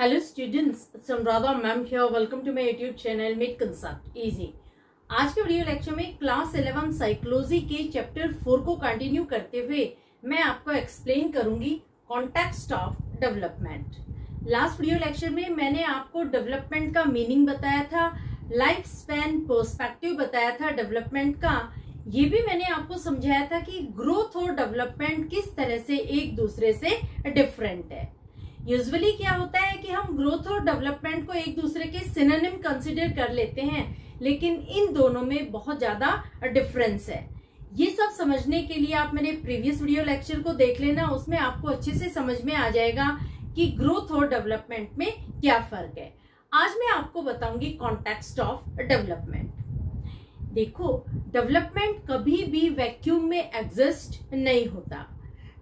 Hello students, it's Anuradha ma'am here. Welcome to my YouTube channel Make Concept Easy. आज के video lecture में class 11 psychology के chapter 4 को continue करते हुए मैं आपको एक्सप्लेन करूंगी context of development. Last video lecture में मैंने आपको डेवलपमेंट का मीनिंग बताया था, लाइफ स्पैन पर्सपेक्टिव बताया था डेवलपमेंट का। ये भी मैंने आपको समझाया था कि ग्रोथ और डेवलपमेंट किस तरह से एक दूसरे से डिफरेंट है। यूजुअली क्या होता है कि हम ग्रोथ और डेवलपमेंट को एक दूसरे के सिनोनिम कंसीडर कर लेते हैं, लेकिन इन दोनों में बहुत ज्यादा डिफरेंस है। ये सब समझने के लिए आप मेरे प्रीवियस वीडियो लेक्चर को देख लेना, उसमें आपको अच्छे से समझ में आ जाएगा कि ग्रोथ और डेवलपमेंट में क्या फर्क है। आज मैं आपको बताऊंगी कॉन्टेक्स्ट ऑफ डेवलपमेंट। देखो, डेवलपमेंट कभी भी वैक्यूम में एग्जिस्ट नहीं होता।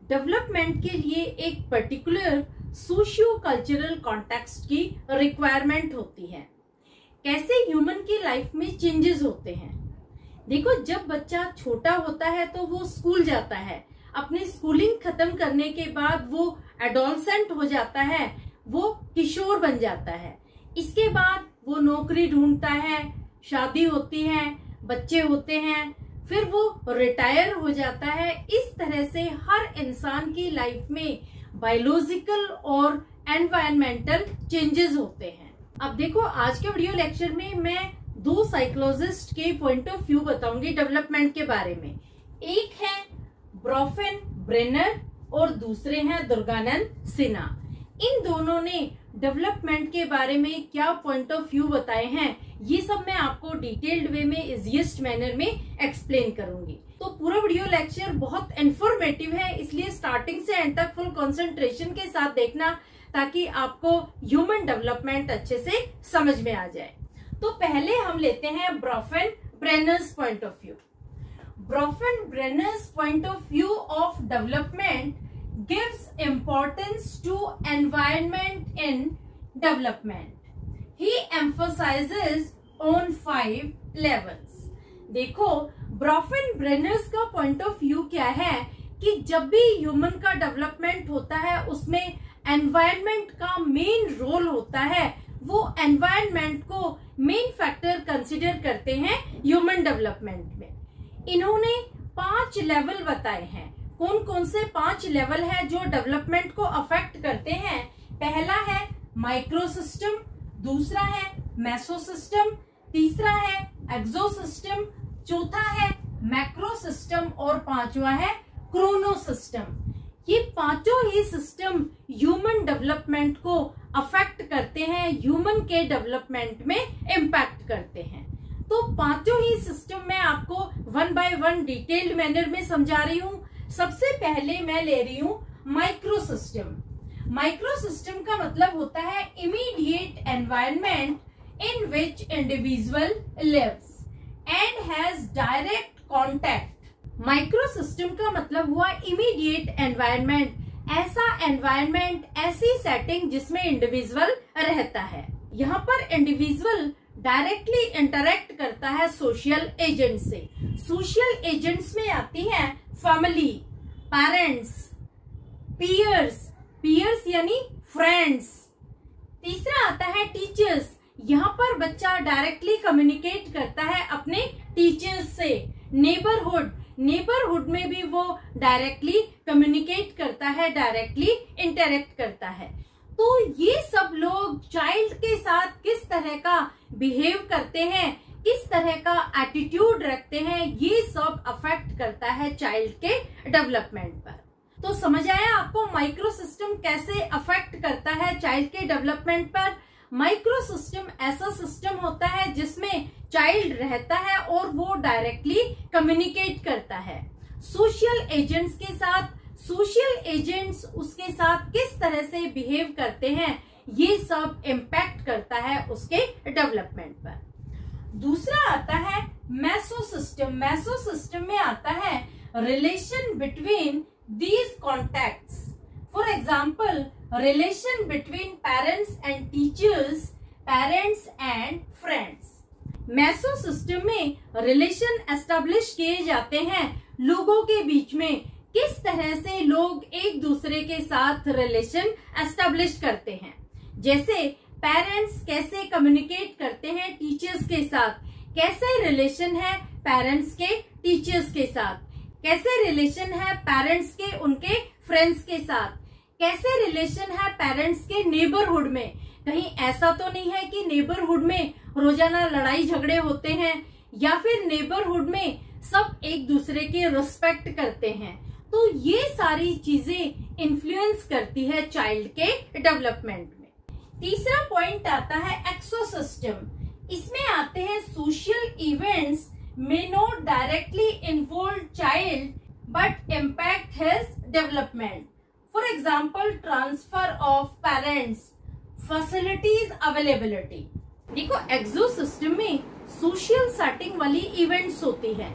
डेवलपमेंट के लिए एक पर्टिकुलर सोशियो कल्चरल कॉन्टेक्स्ट की रिक्वायरमेंट होती है। कैसे ह्यूमन की लाइफ में चेंजेस होते हैं। देखो, जब बच्चा छोटा होता है तो वो स्कूल जाता है, अपनी स्कूलिंग खत्म करने के बाद वो एडोलसेंट हो जाता है, वो किशोर बन जाता है। इसके बाद वो नौकरी ढूंढता है, शादी होती है, बच्चे होते हैं, फिर वो रिटायर हो जाता है। इस तरह से हर इंसान की लाइफ में बायोलॉजिकल और एनवायरमेंटल चेंजेस होते हैं। अब देखो, आज के वीडियो लेक्चर में मैं दो साइकोलॉजिस्ट के पॉइंट ऑफ व्यू बताऊंगी डेवलपमेंट के बारे में। एक है ब्रोफेन ब्रेनर और दूसरे हैं दुर्गानंद सिन्हा। इन दोनों ने डेवलपमेंट के बारे में क्या पॉइंट ऑफ व्यू बताए हैं, ये सब मैं आपको डिटेल्ड वे में इजीएस्ट मैनर में एक्सप्लेन करूंगी। तो पूरा वीडियो लेक्चर बहुत इंफॉर्मेटिव है, इसलिए स्टार्टिंग से एंड तक फुल कंसंट्रेशन के साथ देखना, ताकि आपको ह्यूमन डेवलपमेंट अच्छे से समझ में आ जाए। तो पहले हम लेते हैं Bronfenbrenner's point of view. Bronfenbrenner's point of view of development gives importance to environment in development. He emphasizes on 5 levels. देखो, ब्रोफेन ब्रेनर्स का पॉइंट ऑफ व्यू क्या है कि जब भी ह्यूमन का डेवलपमेंट होता है उसमें एनवायरनमेंट का मेन रोल होता है। वो एनवायरनमेंट को मेन फैक्टर कंसिडर करते हैं ह्यूमन डेवलपमेंट में। इन्होंने 5 लेवल बताए हैं। कौन कौन से 5 लेवल है जो डेवलपमेंट को अफेक्ट करते हैं। पहला है माइक्रो सिस्टम, दूसरा है मेसो सिस्टम, तीसरा है एक्सो सिस्टम, चौथा है मैक्रो सिस्टम और पांचवा है क्रोनो सिस्टम। ये पांचों ही सिस्टम ह्यूमन डेवलपमेंट को अफेक्ट करते हैं, ह्यूमन के डेवलपमेंट में इम्पैक्ट करते हैं। तो पांचों ही सिस्टम मैं आपको 1 बाय 1 डिटेल्ड मैनर में समझा रही हूँ। सबसे पहले मैं ले रही हूं माइक्रो सिस्टम। माइक्रो सिस्टम का मतलब होता है immediate environment in which individual lives and has direct contact. Micro system का मतलब हुआ इमीडिएट एनवायरनमेंट, ऐसा एनवायरनमेंट, ऐसी सेटिंग जिसमें इंडिविजुअल रहता है। यहाँ पर इंडिविजुअल डायरेक्टली इंटरेक्ट करता है सोशल एजेंट से। सोशल एजेंट्स में आती हैं फैमिली, पेरेंट्स, पीयर्स यानी फ्रेंड्स। तीसरा आता है टीचर्स। यहाँ पर बच्चा डायरेक्टली कम्युनिकेट करता है अपने टीचर्स से। नेबरहुड में भी वो डायरेक्टली कम्युनिकेट करता है, डायरेक्टली इंटरेक्ट करता है। तो ये सब लोग चाइल्ड के साथ किस तरह का बिहेव करते हैं, किस तरह का एटीट्यूड रखते हैं, ये सब अफेक्ट करता है चाइल्ड के डेवलपमेंट पर। तो समझ आया आपको माइक्रो सिस्टम कैसे अफेक्ट करता है चाइल्ड के डेवलपमेंट पर। माइक्रो सिस्टम ऐसा सिस्टम होता है जिसमें चाइल्ड रहता है और वो डायरेक्टली कम्युनिकेट करता है सोशल एजेंट्स के साथ। सोशल एजेंट्स उसके साथ किस तरह से बिहेव करते हैं, ये सब इम्पैक्ट करता है उसके डेवलपमेंट पर। दूसरा आता है मेसो सिस्टम। मेसो सिस्टम में आता है relation between these contacts. For example, relation between parents and teachers, parents and friends. Meso system में रिलेशन एस्टेब्लिश किए जाते हैं लोगों के बीच में, किस तरह से लोग एक दूसरे के साथ रिलेशन एस्टेब्लिश करते हैं। जैसे पेरेंट्स कैसे कम्युनिकेट करते हैं टीचर्स के साथ, कैसे रिलेशन है पेरेंट्स के टीचर्स के साथ, कैसे रिलेशन है पेरेंट्स के उनके फ्रेंड्स के साथ, कैसे रिलेशन है पेरेंट्स के नेबरहुड में। कहीं ऐसा तो नहीं है कि नेबरहुड में रोजाना लड़ाई झगड़े होते हैं या फिर नेबरहुड में सब एक दूसरे की रिस्पेक्ट करते हैं। तो ये सारी चीजें इन्फ्लुएंस करती है चाइल्ड के डेवलपमेंट में। तीसरा पॉइंट आता है एक्सोसिस्टम। इसमें आते हैं social events may not directly involve child but impact his development. For example, transfer of parents, facilities availability. देखो एक्सो सिस्टम में सोशल सेटिंग वाली इवेंट्स होती है।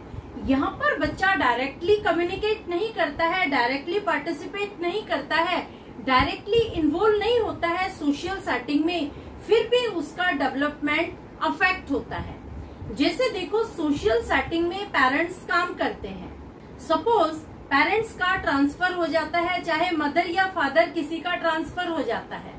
यहाँ पर बच्चा डायरेक्टली कम्युनिकेट नहीं करता है, डायरेक्टली पार्टिसिपेट नहीं करता है, डायरेक्टली इन्वॉल्व नहीं होता है सोशल सेटिंग में, फिर भी उसका डेवलपमेंट अफेक्ट होता है। जैसे देखो सोशल सेटिंग में पेरेंट्स काम करते हैं, सपोज पेरेंट्स का ट्रांसफर हो जाता है, चाहे मदर या फादर किसी का ट्रांसफर हो जाता है,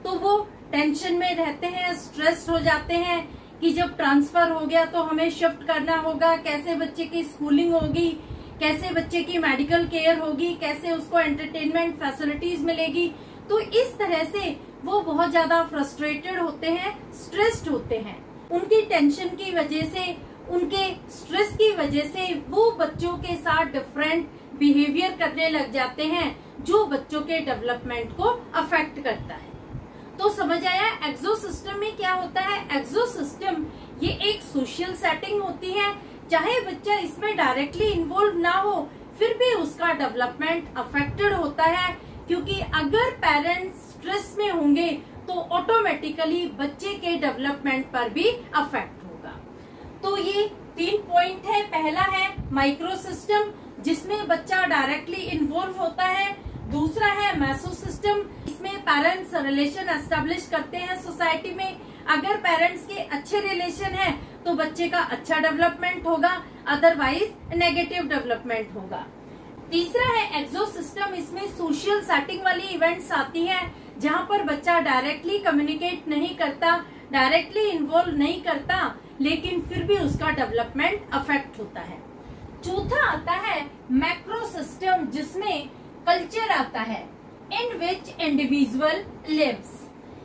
तो वो टेंशन में रहते हैं, स्ट्रेस हो जाते हैं कि जब ट्रांसफर हो गया तो हमें शिफ्ट करना होगा, कैसे बच्चे की स्कूलिंग होगी, कैसे बच्चे की मेडिकल केयर होगी, कैसे उसको एंटरटेनमेंट फैसिलिटीज मिलेगी। तो इस तरह से वो बहुत ज्यादा फ्रस्ट्रेटेड होते हैं, स्ट्रेस्ड होते हैं। उनकी टेंशन की वजह से, उनके स्ट्रेस की वजह से वो बच्चों के साथ डिफरेंट बिहेवियर करने लग जाते हैं जो बच्चों के डेवलपमेंट को अफेक्ट करता है। तो समझ आया एक्सो सिस्टम में क्या होता है। एक्सो सिस्टम ये एक सोशल सेटिंग होती है, चाहे बच्चा इसमें डायरेक्टली इन्वॉल्व ना हो फिर भी उसका डेवलपमेंट अफेक्टेड होता है, क्योंकि अगर पेरेंट्स स्ट्रेस में होंगे तो ऑटोमेटिकली बच्चे के डेवलपमेंट पर भी अफेक्ट होगा। तो ये 3 पॉइंट है। पहला है माइक्रो सिस्टम जिसमें बच्चा डायरेक्टली इन्वॉल्व होता है। दूसरा है मेसो सिस्टम, इसमें पेरेंट्स रिलेशन एस्टेब्लिश करते हैं सोसाइटी में। अगर पेरेंट्स के अच्छे रिलेशन है तो बच्चे का अच्छा डेवलपमेंट होगा, अदरवाइज नेगेटिव डेवलपमेंट होगा। तीसरा है एक्सो सिस्टम, इसमें सोशल सेटिंग वाली इवेंट्स आती है जहाँ पर बच्चा डायरेक्टली कम्युनिकेट नहीं करता, डायरेक्टली इन्वॉल्व नहीं करता, लेकिन फिर भी उसका डेवलपमेंट अफेक्ट होता है। चौथा आता है मैक्रो सिस्टम जिसमें कल्चर आता है, इन विच इंडिविजुअल लिव्स।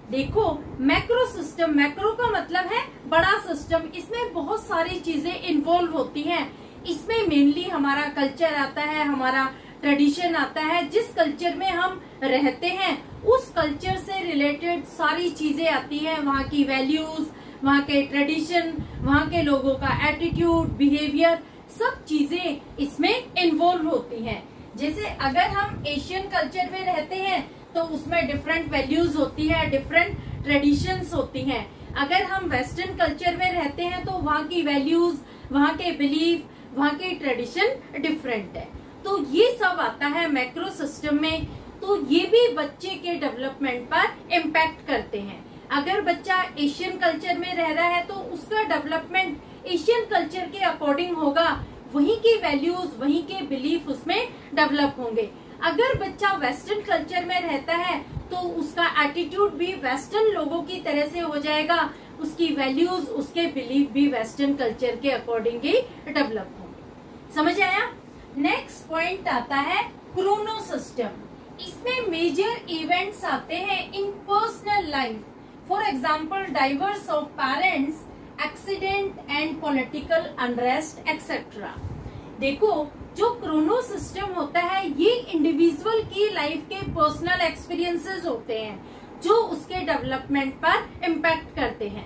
देखो मैक्रो सिस्टम, मैक्रो का मतलब है बड़ा सिस्टम, इसमें बहुत सारी चीजें इन्वॉल्व होती हैं। इसमें मेनली हमारा कल्चर आता है, हमारा ट्रेडिशन आता है, जिस कल्चर में हम रहते हैं उस कल्चर से रिलेटेड सारी चीजें आती हैं, वहाँ की वैल्यूज, वहाँ के ट्रेडिशन, वहाँ के लोगों का एटीट्यूड, बिहेवियर, सब चीजें इसमें इन्वॉल्व होती हैं। जैसे अगर हम एशियन कल्चर में रहते हैं तो उसमें डिफरेंट वैल्यूज होती है, डिफरेंट ट्रेडिशंस होती हैं। अगर हम वेस्टर्न कल्चर में रहते हैं तो वहाँ की वैल्यूज, वहाँ के बिलीफ, वहाँ के ट्रेडिशन डिफरेंट है। तो ये सब आता है मैक्रो सिस्टम में। तो ये भी बच्चे के डेवलपमेंट पर इम्पैक्ट करते हैं। अगर बच्चा एशियन कल्चर में रह रहा है तो उसका डेवलपमेंट एशियन कल्चर के अकॉर्डिंग होगा, वहीं की वैल्यूज, वहीं के बिलीफ उसमें डेवलप होंगे। अगर बच्चा वेस्टर्न कल्चर में रहता है तो उसका एटीट्यूड भी वेस्टर्न लोगों की तरह से हो जाएगा, उसकी वैल्यूज, उसके बिलीफ भी वेस्टर्न कल्चर के अकॉर्डिंग ही डेवलप होंगे। समझ आया। नेक्स्ट पॉइंट आता है क्रोनो सिस्टम। इसमें मेजर इवेंट्स आते हैं in personal life, for example divorce of parents, accident and political unrest etcetera. देखो जो क्रोनो सिस्टम होता है ये इंडिविजुअल की लाइफ के पर्सनल एक्सपीरियंसेस होते हैं जो उसके डेवलपमेंट पर इम्पैक्ट करते हैं।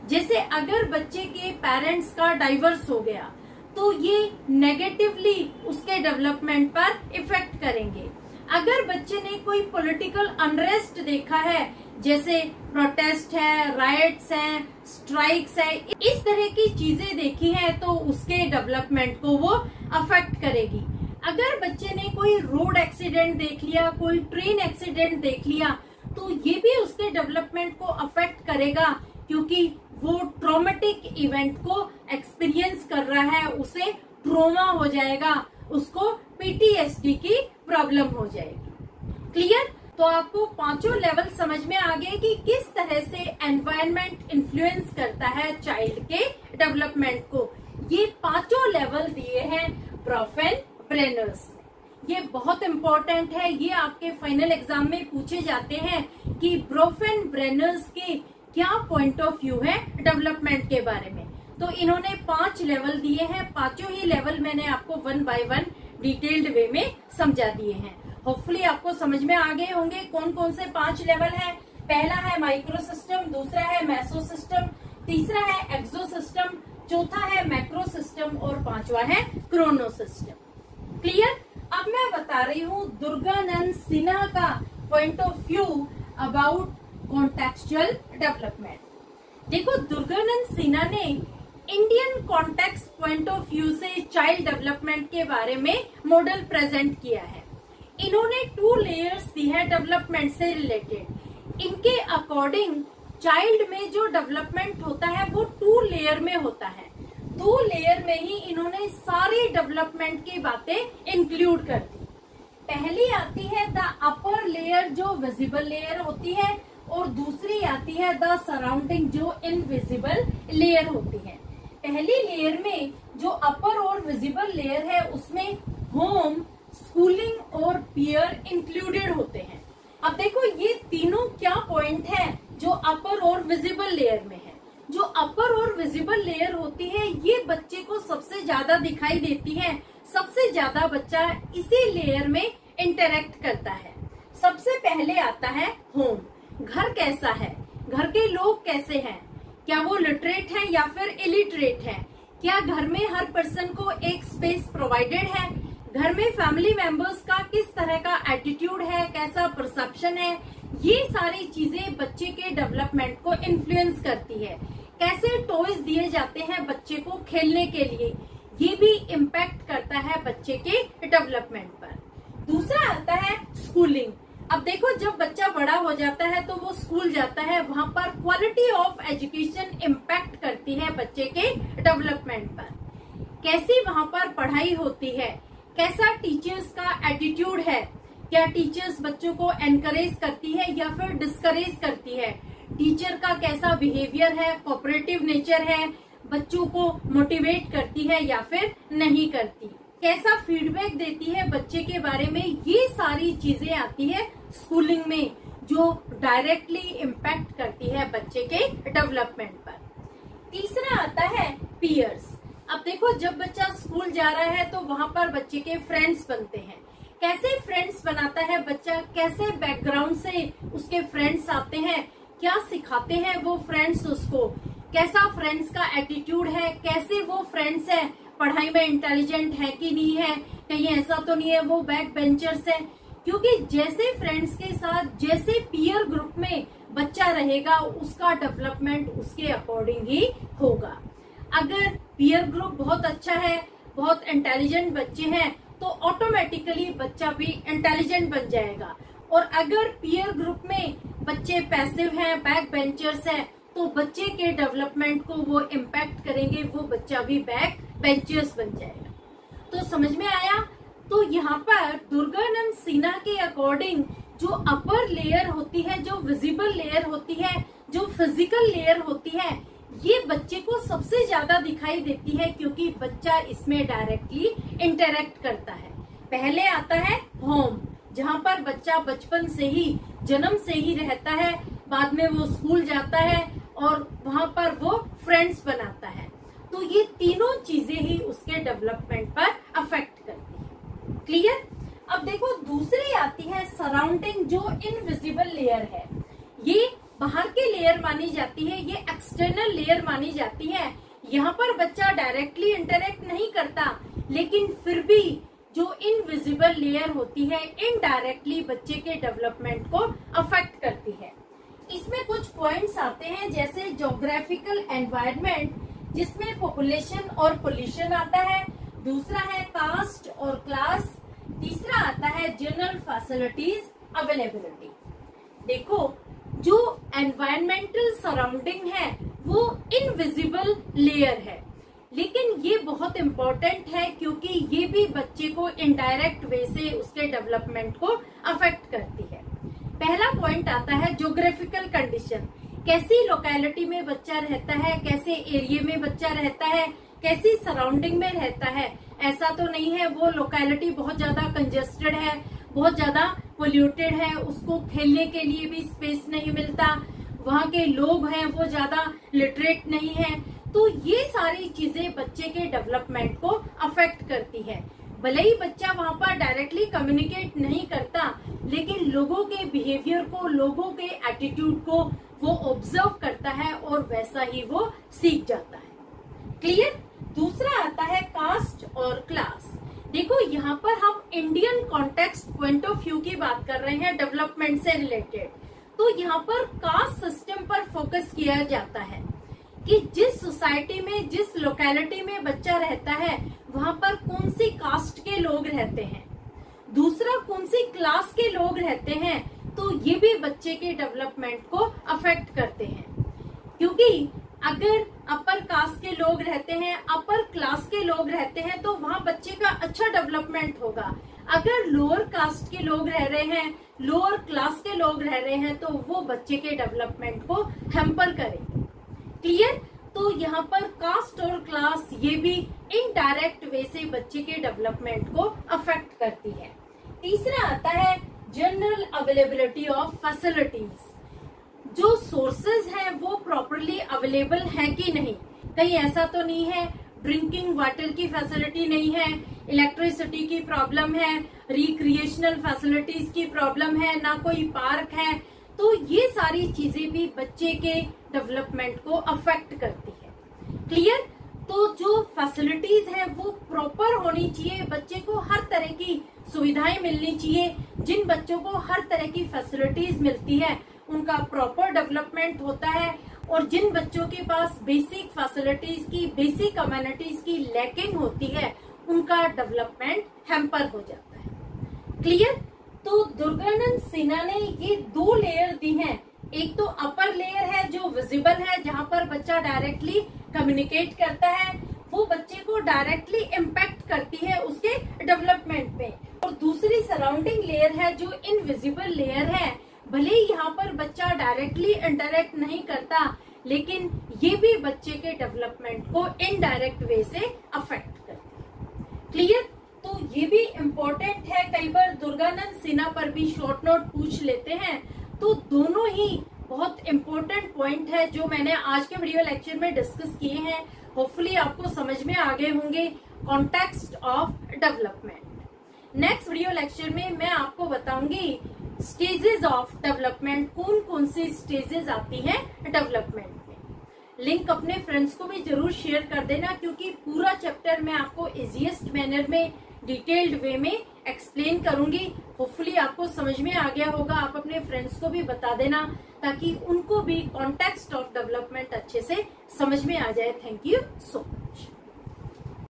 जैसे अगर बच्चे के पेरेंट्स का डाइवर्स हो गया तो ये नेगेटिवली उसके डेवलपमेंट पर इफेक्ट करेंगे। अगर बच्चे ने कोई पॉलिटिकल अनरेस्ट देखा है, जैसे प्रोटेस्ट है, राइट्स हैं, स्ट्राइक्स है, इस तरह की चीजें देखी हैं तो उसके डेवलपमेंट को वो अफेक्ट करेगी। अगर बच्चे ने कोई रोड एक्सीडेंट देख लिया, कोई ट्रेन एक्सीडेंट देख लिया तो ये भी उसके डेवलपमेंट को अफेक्ट करेगा, क्योंकि वो ट्रॉमेटिक इवेंट को एक्सपीरियंस कर रहा है, उसे ट्रोमा हो जाएगा, उसको पीटीएसडी की प्रॉब्लम हो जाएगी। क्लियर। तो आपको पांचों लेवल समझ में आ गए कि किस तरह से एनवायरनमेंट इन्फ्लुएंस करता है चाइल्ड के डेवलपमेंट को। ये पांचों लेवल दिए हैं ब्रोफेन-ब्रेनर्स। ये बहुत इंपॉर्टेंट है, ये आपके फाइनल एग्जाम में पूछे जाते हैं कि ब्रोफेन-ब्रेनर्स के क्या पॉइंट ऑफ व्यू है डेवलपमेंट के बारे में। तो इन्होंने 5 लेवल दिए हैं, पांचों ही लेवल मैंने आपको 1 बाय 1 डिटेल्ड वे में समझा दिए हैं। होपफुली आपको समझ में आ गए होंगे कौन कौन से 5 लेवल है। पहला है माइक्रो सिस्टम, दूसरा है मेसो सिस्टम, तीसरा है एक्सो सिस्टम, चौथा है मैक्रो सिस्टम और पांचवा है क्रोनो सिस्टम। क्लियर? अब मैं बता रही हूँ दुर्गानंद सिन्हा का point of view about contextual development. देखो, दुर्गानंद सिन्हा ने Indian context point of view से चाइल्ड डेवलपमेंट के बारे में मॉडल प्रेजेंट किया है। इन्होंने 2 लेयर्स दी है डेवलपमेंट से रिलेटेड। इनके अकॉर्डिंग चाइल्ड में जो डेवलपमेंट होता है वो 2 लेयर में होता है। 2 लेयर में ही इन्होंने सारी डेवलपमेंट की बातें इंक्लूड कर दी। पहली आती है द अपर लेयर जो विजिबल लेयर होती है, और दूसरी आती है द सराउंडिंग जो इनविजिबल लेयर होती है। पहली लेयर में जो अपर और विजिबल लेयर है उसमें होम, स्कूलिंग और पीयर इंक्लूडेड होते हैं। अब देखो, ये तीनों क्या पॉइंट है जो अपर और विजिबल लेयर में है। जो अपर और विजिबल लेयर होती है ये बच्चे को सबसे ज्यादा दिखाई देती है, सबसे ज्यादा बच्चा इसी लेयर में इंटरेक्ट करता है। सबसे पहले आता है होम। घर कैसा है, घर के लोग कैसे हैं, क्या वो लिटरेट है या फिर इलिटरेट है, क्या घर में हर पर्सन को एक स्पेस प्रोवाइडेड है, घर में फैमिली मेंबर्स का किस तरह का एटीट्यूड है, कैसा परसेप्शन है। ये सारी चीजें बच्चे के डेवलपमेंट को इन्फ्लुएंस करती है। कैसे टॉयज दिए जाते हैं बच्चे को खेलने के लिए, ये भी इम्पैक्ट करता है बच्चे के डेवलपमेंट पर। दूसरा आता है स्कूलिंग। अब देखो, जब बच्चा बड़ा हो जाता है तो वो स्कूल जाता है, वहां पर क्वालिटी ऑफ एजुकेशन इम्पैक्ट करती है बच्चे के डेवलपमेंट पर। कैसी वहां पर पढ़ाई होती है, कैसा टीचर्स का एटीट्यूड है, क्या टीचर्स बच्चों को एनकरेज करती है या फिर डिस्करेज करती है, टीचर का कैसा बिहेवियर है, कोऑपरेटिव नेचर है, बच्चों को मोटिवेट करती है या फिर नहीं करती, कैसा फीडबैक देती है बच्चे के बारे में। ये सारी चीजें आती है स्कूलिंग में जो डायरेक्टली इम्पैक्ट करती है बच्चे के डेवलपमेंट पर। तीसरा आता है पीयर्स। अब देखो, जब बच्चा स्कूल जा रहा है तो वहां पर बच्चे के फ्रेंड्स बनते हैं। कैसे फ्रेंड्स बनाता है बच्चा, कैसे बैकग्राउंड से उसके फ्रेंड्स आते हैं, क्या सिखाते हैं वो फ्रेंड्स उसको, कैसा फ्रेंड्स का एटीट्यूड है, कैसे वो फ्रेंड्स है, पढ़ाई में इंटेलिजेंट है कि नहीं है, कहीं ऐसा तो नहीं है वो बैक बेंचर्स है। क्योंकि जैसे फ्रेंड्स के साथ, जैसे पीयर ग्रुप में बच्चा रहेगा, उसका डेवलपमेंट उसके अकॉर्डिंग ही होगा। अगर पीयर ग्रुप बहुत अच्छा है, बहुत इंटेलिजेंट बच्चे हैं, तो ऑटोमेटिकली बच्चा भी इंटेलिजेंट बन जाएगा। और अगर पीयर ग्रुप में बच्चे पैसिव हैं, बैक बेंचर्स हैं, तो बच्चे के डेवलपमेंट को वो इम्पैक्ट करेंगे, वो बच्चा भी बैक बेंचर्स बन जाएगा। तो समझ में आया? तो यहाँ पर दुर्गानंद सिन्हा के अकॉर्डिंग जो अपर लेयर होती है, जो विजिबल लेयर होती है, जो फिजिकल लेयर होती है, ये बच्चे को सबसे ज्यादा दिखाई देती है क्योंकि बच्चा इसमें डायरेक्टली इंटरेक्ट करता है। पहले आता है होम, जहाँ पर बच्चा बचपन से ही, जन्म से ही रहता है, बाद में वो स्कूल जाता है और वहां पर वो फ्रेंड्स बनाता है। तो ये तीनों चीजें ही उसके डेवलपमेंट पर अफेक्ट करती है। क्लियर? अब देखो, दूसरी आती है सराउंडिंग जो इनविजिबल लेयर है। ये बाहर के लेयर मानी जाती है, ये एक्सटर्नल लेयर मानी जाती है। यहाँ पर बच्चा डायरेक्टली इंटरेक्ट नहीं करता, लेकिन फिर भी जो इनविजिबल लेयर होती है इनडायरेक्टली बच्चे के डेवलपमेंट को अफेक्ट करती है। इसमें कुछ पॉइंट्स आते हैं जैसे ज्योग्राफिकल एनवायरनमेंट, जिसमें पॉपुलेशन और पोल्यूशन आता है। दूसरा है कास्ट और क्लास। तीसरा आता है जनरल फैसिलिटीज अवेलेबिलिटी। देखो, जो एनवायरमेंटल सराउंडिंग है वो इनविजिबल लेयर है, लेकिन ये बहुत इम्पोर्टेंट है क्योंकि ये भी बच्चे को इनडायरेक्ट वे से उसके डेवलपमेंट को अफेक्ट करती है। पहला पॉइंट आता है ज्योग्राफिकल कंडीशन। कैसी लोकेलिटी में बच्चा रहता है, कैसे एरिया में बच्चा रहता है, कैसी सराउंडिंग में रहता है। ऐसा तो नहीं है वो लोकेलिटी बहुत ज्यादा कंजेस्टेड है, बहुत ज्यादा पोल्यूटेड है, उसको खेलने के लिए भी स्पेस नहीं मिलता, वहाँ के लोग हैं वो ज्यादा लिटरेट नहीं है। तो ये सारी चीजें बच्चे के डेवलपमेंट को अफेक्ट करती है। भले ही बच्चा वहाँ पर डायरेक्टली कम्युनिकेट नहीं करता, लेकिन लोगों के बिहेवियर को, लोगों के एटीट्यूड को वो ऑब्जर्व करता है और वैसा ही वो सीख जाता है। क्लियर। दूसरा आता है कास्ट और क्लास। देखो यहाँ पर हम Indian context point of view की बात कर रहे हैं डेवलपमेंट से रिलेटेड। तो यहाँ पर कास्ट सिस्टम पर फोकस किया जाता है कि जिस सोसाइटी में, जिस लोकेलिटी में बच्चा रहता है वहाँ पर कौन सी कास्ट के लोग रहते हैं, दूसरा कौन सी क्लास के लोग रहते हैं। तो ये भी बच्चे के डेवलपमेंट को अफेक्ट करते हैं, क्योंकि अगर अपर कास्ट के लोग रहते हैं, अपर क्लास के लोग रहते हैं तो वहाँ बच्चे का अच्छा डेवलपमेंट होगा। अगर लोअर कास्ट के लोग रह रहे हैं, लोअर क्लास के लोग रह रहे हैं, तो वो बच्चे के डेवलपमेंट को हैम्पर करेंगे। क्लियर। तो यहाँ पर कास्ट और क्लास ये भी इनडायरेक्ट वे से बच्चे के डेवलपमेंट को अफेक्ट करती है। तीसरा आता है जनरल अवेलेबिलिटी ऑफ फैसिलिटीज। जो सोर्सेज हैं वो प्रॉपरली अवेलेबल हैं कि नहीं। कहीं ऐसा तो नहीं है ड्रिंकिंग वाटर की फैसिलिटी नहीं है, इलेक्ट्रिसिटी की प्रॉब्लम है, रिक्रिएशनल फैसिलिटीज की प्रॉब्लम है, ना कोई पार्क है। तो ये सारी चीजें भी बच्चे के डेवलपमेंट को अफेक्ट करती है। क्लियर। तो जो फैसिलिटीज है वो प्रॉपर होनी चाहिए, बच्चे को हर तरह की सुविधाएं मिलनी चाहिए। जिन बच्चों को हर तरह की फैसिलिटीज मिलती है उनका प्रॉपर डेवलपमेंट होता है, और जिन बच्चों के पास बेसिक फैसिलिटीज की, बेसिक कम्युनिटीज की लैकिंग होती है उनका डेवलपमेंट हैम्पर हो जाता है। क्लियर। तो दुर्गानंद सिन्हा ने ये 2 लेयर दी हैं। एक तो अपर लेयर है जो विजिबल है, जहाँ पर बच्चा डायरेक्टली कम्युनिकेट करता है, वो बच्चे को डायरेक्टली इम्पैक्ट करती है उसके डेवलपमेंट पे। और दूसरी सराउंडिंग लेयर है जो इनविजिबल लेयर है। भले ही यहाँ पर बच्चा डायरेक्टली इंटरेक्ट नहीं करता, लेकिन ये भी बच्चे के डेवलपमेंट को इनडायरेक्ट वे से अफेक्ट करती है। क्लियर। तो ये भी इम्पोर्टेंट है। कई बार दुर्गानंद सिन्हा पर भी शॉर्ट नोट पूछ लेते हैं। तो दोनों ही बहुत इम्पोर्टेंट पॉइंट है जो मैंने आज के वीडियो लेक्चर में डिस्कस किए हैं। होपफुली आपको समझ में आ गए होंगे context of development. Next video lecture में मैं आपको बताऊंगी स्टेजेस ऑफ डेवलपमेंट, कौन कौन सी स्टेजेस आती हैं डेवलपमेंट में। लिंक अपने फ्रेंड्स को भी जरूर शेयर कर देना, क्योंकि पूरा चैप्टर मैं आपको इजीएस्ट मैनर में, डिटेल्ड वे में एक्सप्लेन करूंगी। होपफुली आपको समझ में आ गया होगा। आप अपने फ्रेंड्स को भी बता देना ताकि उनको भी कॉन्टेक्स्ट ऑफ डेवलपमेंट अच्छे से समझ में आ जाए। Thank you so much.